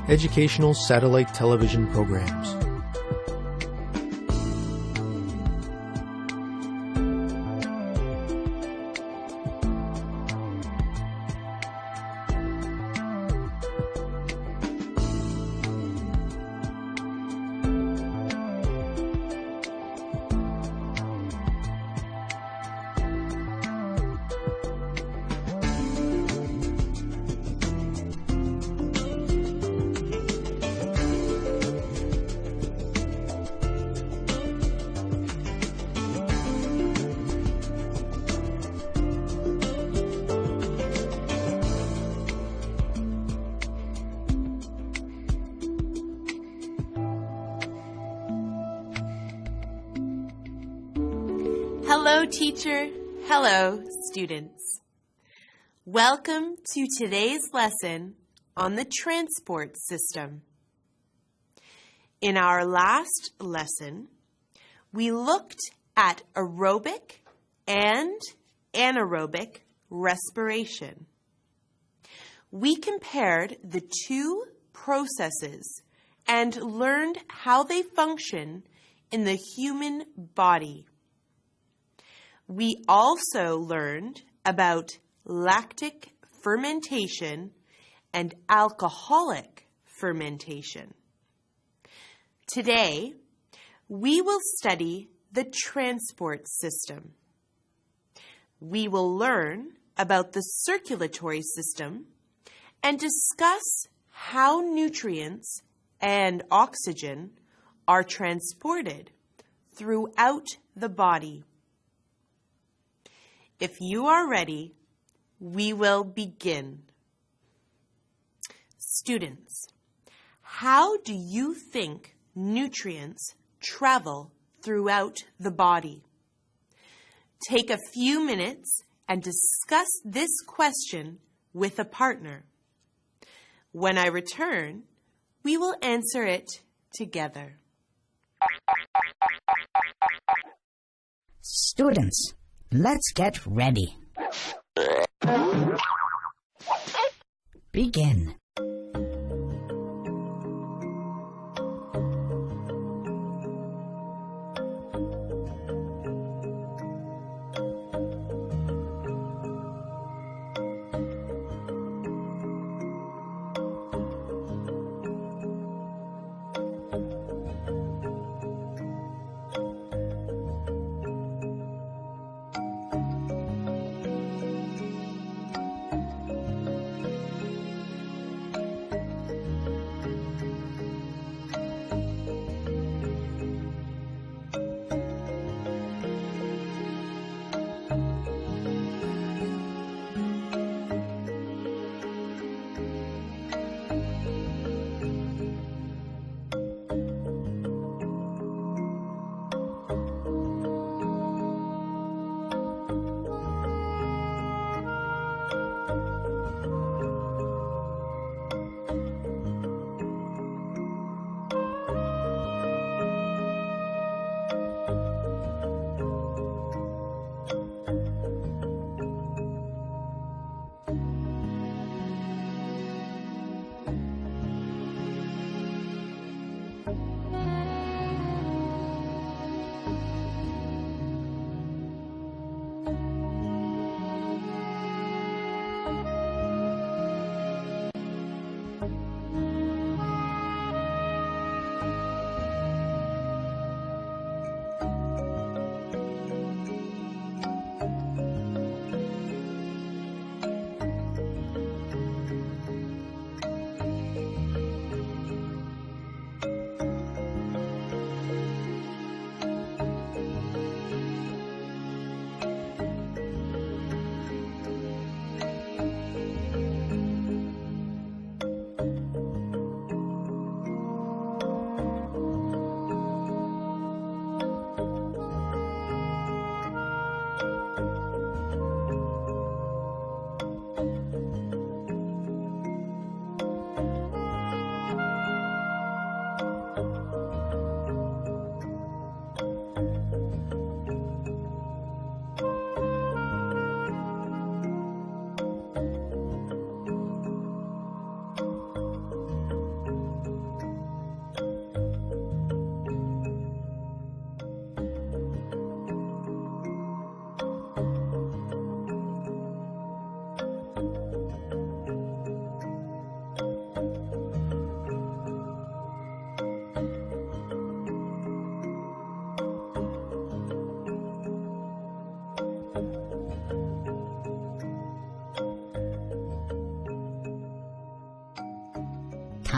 educational satellite television programs. Hello, teacher. Hello, students. Welcome to today's lesson on the transport system. In our last lesson, we looked at aerobic and anaerobic respiration. We compared the two processes and learned how they function in the human body. We also learned about lactic fermentation and alcoholic fermentation. Today, we will study the transport system. We will learn about the circulatory system and discuss how nutrients and oxygen are transported throughout the body. If you are ready, we will begin. Students, how do you think nutrients travel throughout the body? Take a few minutes and discuss this question with a partner. When I return, we will answer it together. Students, let's get ready. Begin.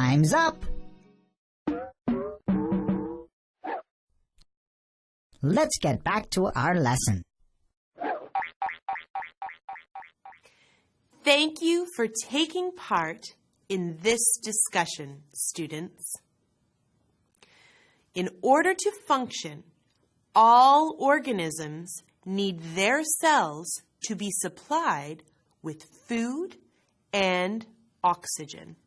Time's up. Let's get back to our lesson. Thank you for taking part in this discussion, students. In order to function, all organisms need their cells to be supplied with food and oxygen.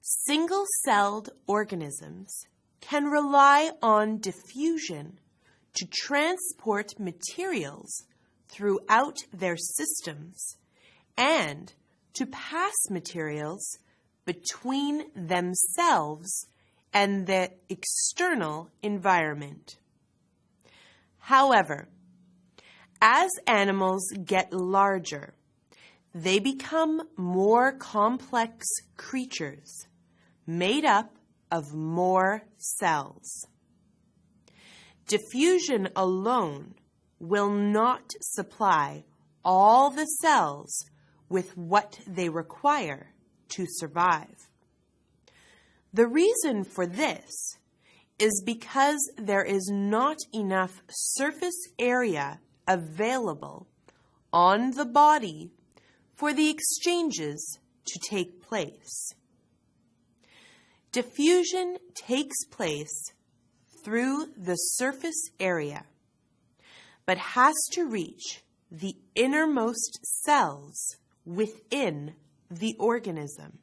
Single-celled organisms can rely on diffusion to transport materials throughout their systems and to pass materials between themselves and the external environment. However, as animals get larger, they become more complex creatures made up of more cells. Diffusion alone will not supply all the cells with what they require to survive. The reason for this is because there is not enough surface area available on the body for the exchanges to take place. Diffusion takes place through the surface area, but has to reach the innermost cells within the organism.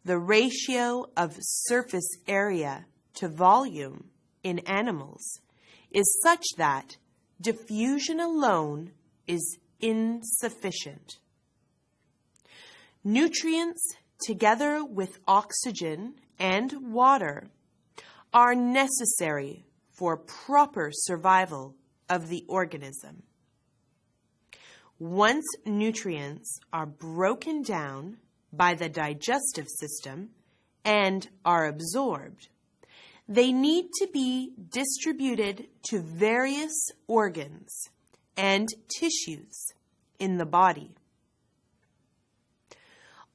The ratio of surface area to volume in animals is such that diffusion alone is insufficient. Nutrients, together with oxygen and water, are necessary for proper survival of the organism. Once nutrients are broken down by the digestive system and are absorbed, they need to be distributed to various organs and tissues in the body.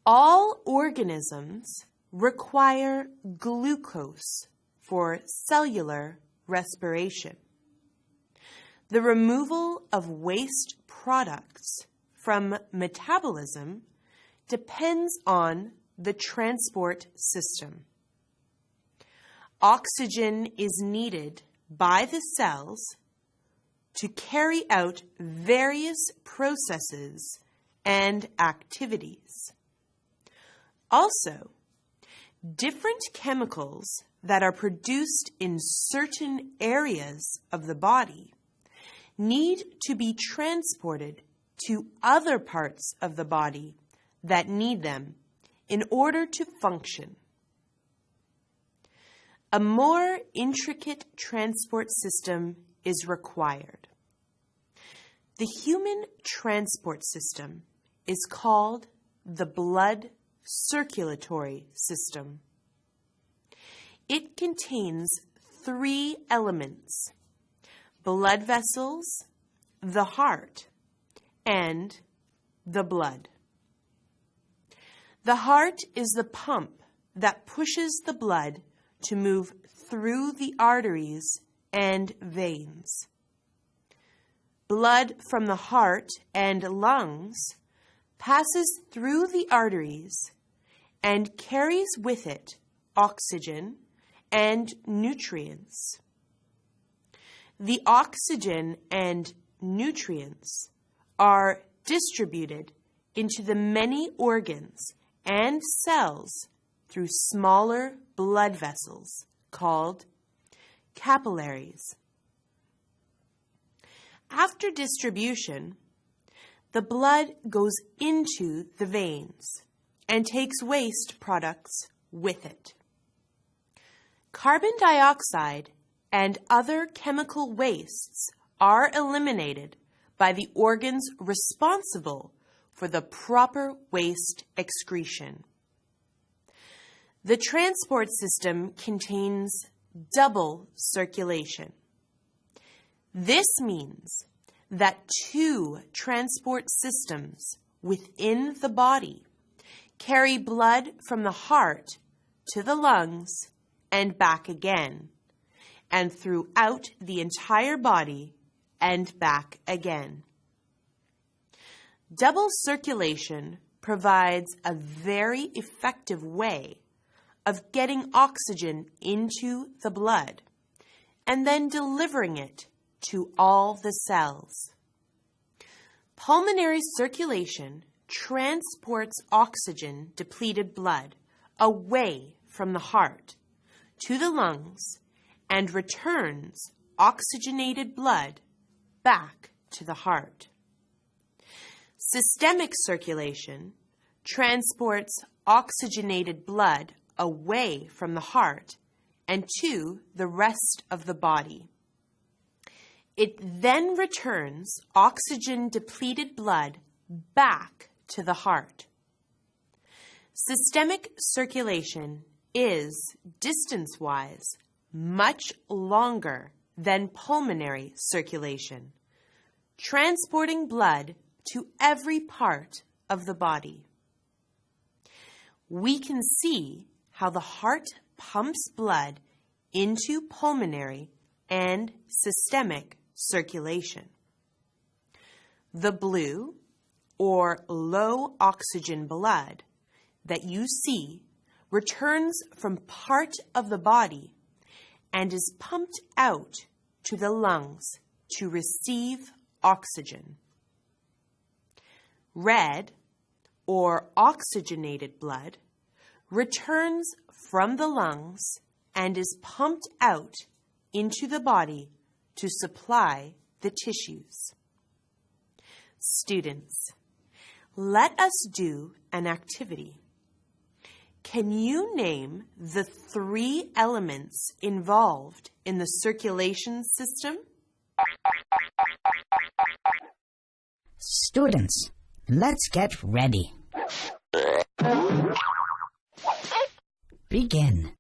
All organisms require glucose for cellular respiration. The removal of waste products from metabolism depends on the transport system. Oxygen is needed by the cells to carry out various processes and activities. Also, different chemicals that are produced in certain areas of the body need to be transported to other parts of the body that need them in order to function. A more intricate transport system is required. The human transport system is called the blood circulatory system. It contains 3 elements: blood vessels, the heart, and the blood. The heart is the pump that pushes the blood to move through the arteries and veins. Blood from the heart and lungs passes through the arteries and carries with it oxygen and nutrients. The oxygen and nutrients are distributed into the many organs and cells through smaller blood vessels called capillaries. After distribution, the blood goes into the veins and takes waste products with it. Carbon dioxide and other chemical wastes are eliminated by the organs responsible for the proper waste excretion. The transport system contains double circulation. This means that 2 transport systems within the body carry blood from the heart to the lungs and back again, and throughout the entire body and back again. Double circulation provides a very effective way of getting oxygen into the blood and then delivering it to all the cells. Pulmonary circulation transports oxygen-depleted blood away from the heart to the lungs and returns oxygenated blood back to the heart. Systemic circulation transports oxygenated blood away from the heart and to the rest of the body. It then returns oxygen-depleted blood back to the heart. Systemic circulation is, distance-wise, much longer than pulmonary circulation, transporting blood to every part of the body. We can see how the heart pumps blood into pulmonary and systemic circulation. The blue or low oxygen blood that you see returns from part of the body and is pumped out to the lungs to receive oxygen. Red or oxygenated blood returns from the lungs and is pumped out into the body to supply the tissues. Students, let us do an activity. Can you name the 3 elements involved in the circulation system? Students, let's get ready. Begin.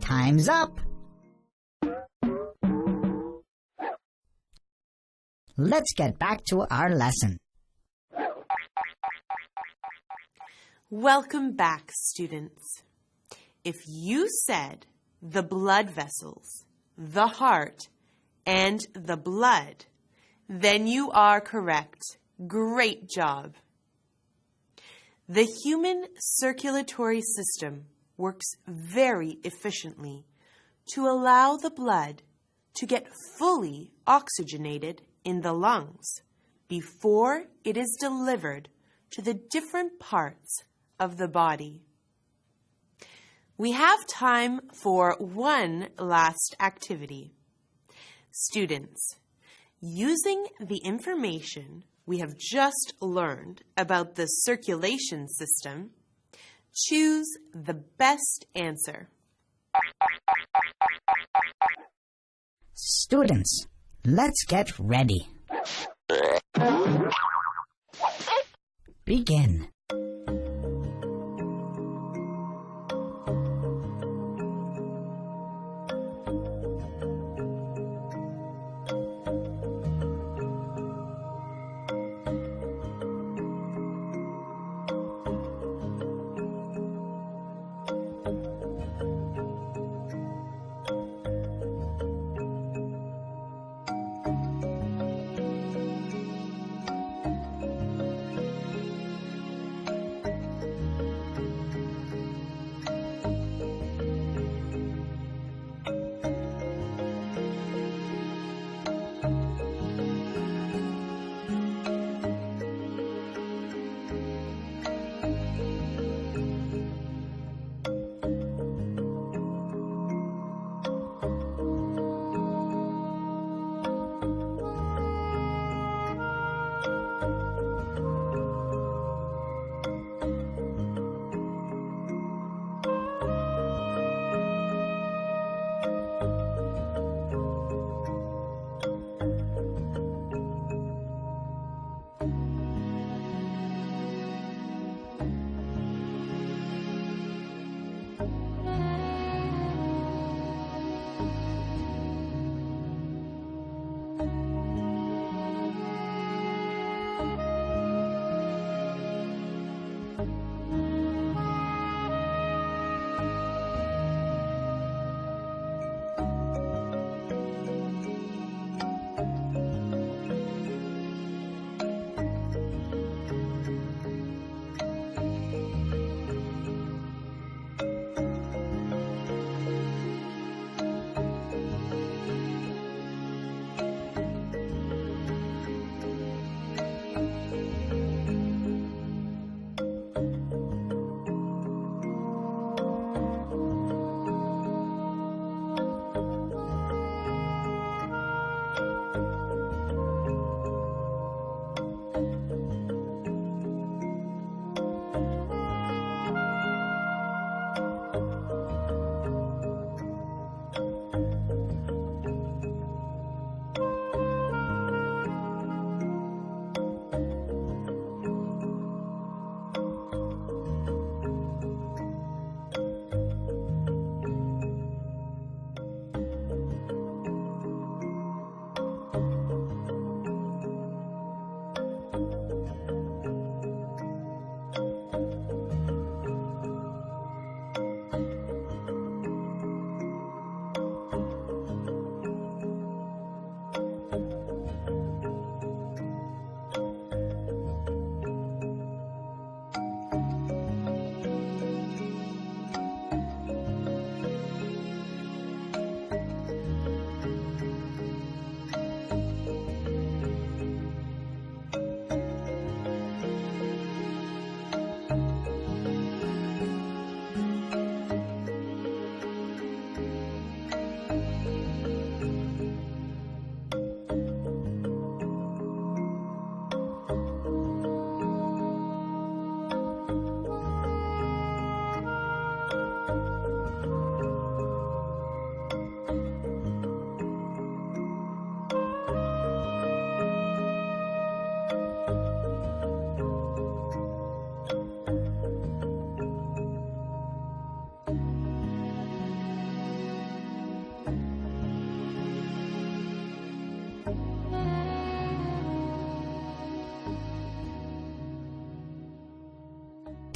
Time's up. Let's get back to our lesson. Welcome back, students. If you said the blood vessels, the heart, and the blood, then you are correct. Great job. The human circulatory system works very efficiently to allow the blood to get fully oxygenated in the lungs before it is delivered to the different parts of the body. We have time for one last activity. Students, using the information we have just learned about the circulation system, choose the best answer. Students, let's get ready. Begin.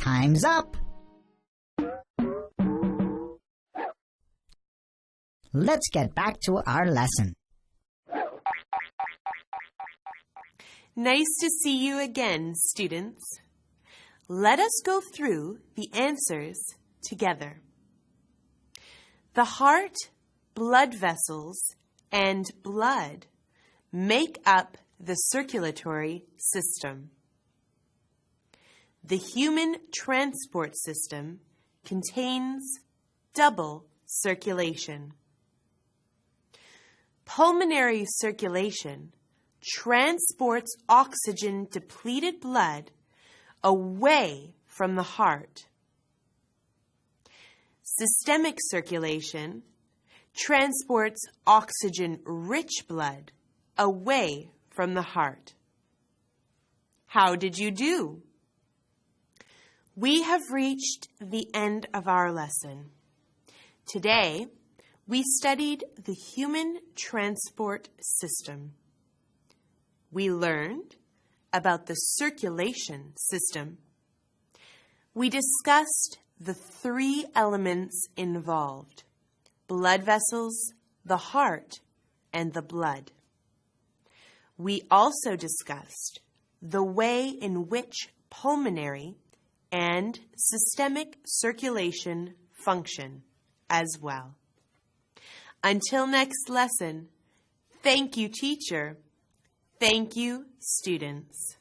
Time's up. Let's get back to our lesson. Nice to see you again, students. Let us go through the answers together. The heart, blood vessels, and blood make up the circulatory system. The human transport system contains double circulation. Pulmonary circulation transports oxygen-depleted blood away from the heart. Systemic circulation transports oxygen-rich blood away from the heart. How did you do? We have reached the end of our lesson. Today, we studied the human transport system. We learned about the circulation system. We discussed the 3 elements involved: blood vessels, the heart, and the blood. We also discussed the way in which pulmonary and systemic circulation function as well. Until next lesson, thank you, teacher. Thank you, students.